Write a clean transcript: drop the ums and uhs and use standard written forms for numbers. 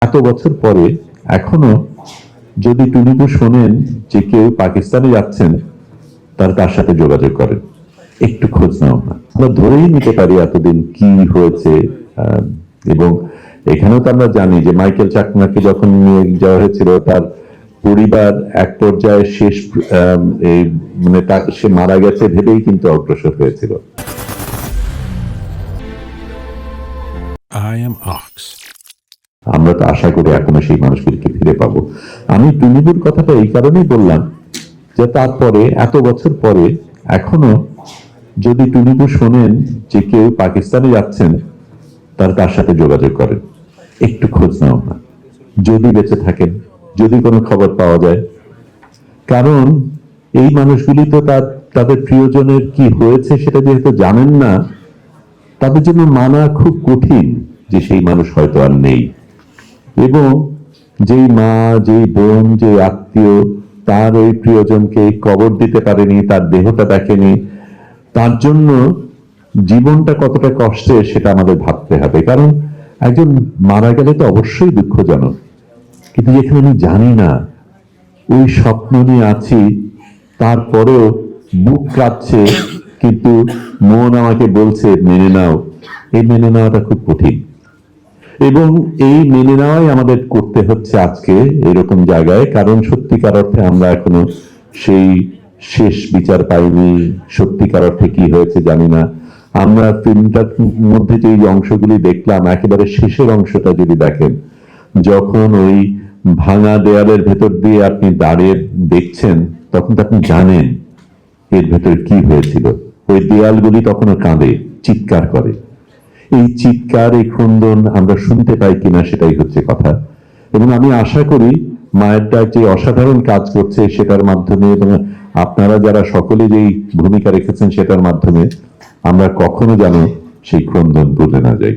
এত বছর পরে এখনো যদি টুনিবু শোনেন যে কেউ পাকিস্তানে যাচ্ছেন, তারা তার সাথে যোগাযোগ করেন, একটু খোঁজ নাও না। আমরা ধরেই নিতে পারি এতদিন কি হয়েছে। এবং এখানেও তো আমরা জানি যে মাইকেল চাকমাকে যখন নিয়ে যাওয়া হয়েছিল, তার পরিবার এক পর্যায়ে শেষ এই মানে সে মারা গেছে ভেবেই কিন্তু অগ্রসর হয়েছিল। I am Ox. আমরা তো আশা করি এখনো সেই মানুষগুলিকে ফিরে পাবো। আমি টুনিবুর কথাটা এই কারণেই বললাম যে তারপরে এত বছর পরে এখনো যদি টুনিবু শোনেন যে কেউ পাকিস্তানে যাচ্ছেন, তারা তার সাথে যোগাযোগ করেন, একটু খোঁজ নাও না, যদি বেঁচে থাকেন, যদি কোনো খবর পাওয়া যায়। কারণ এই মানুষগুলি তো তাদের প্রিয়জনের কি হয়েছে সেটা যেহেতু জানেন না, তাদের জন্য মানা খুব কঠিন যে সেই মানুষ হয়তো আর নেই। এবং যেই মা, যেই বোন, যে আত্মীয় তার ওই প্রিয়জনকে কবর দিতে পারেনি, তার দেহটা দেখেনি, তার জন্য জীবনটা কতটা কষ্টের সেটা আমাদের ভাবতে হবে। কারণ একজন মারা গেলে তো অবশ্যই দুঃখজনক, কিন্তু যেখানে আমি জানি না, ওই স্বপ্ন নিয়ে আছি, তারপরেও বুক কাঁপছে, কিন্তু মন আমাকে বলছে মেনে নাও, এই মেনে নেওয়াটা খুব কঠিন। এবং এই মেনে নেওয়াই আমাদের করতে হচ্ছে আজকে এরকম জায়গায়। কারণ সত্যিকার অর্থে আমরা এখনো সেই শেষ বিচার পাইনি, সত্যিকার অর্থে কি হয়েছে জানি না। আমরা ফিল্মটার মধ্যে যে অংশগুলি দেখলাম, একেবারে শেষের অংশটা যদি দেখেন, যখন ওই ভাঙা দেয়ালের ভেতর দিয়ে আপনি দাঁড়িয়ে দেখছেন, তখন তো আপনি জানেন এর ভেতর কি হয়েছিল। ওই দেয়ালগুলি তখনও কাঁদে, চিৎকার করে। এই চিৎকার, এই ক্রন্দন আমরা শুনতে পাই কিনা সেটাই হচ্ছে কথা। এবং আমি আশা করি মায়ের ডাক যে অসাধারণ কাজ করছে সেটার মাধ্যমে, এবং আপনারা যারা সকলে যেই ভূমিকা রেখেছেন সেটার মাধ্যমে আমরা কখনো যেন সেই ক্রন্দন ভুলে না যাই।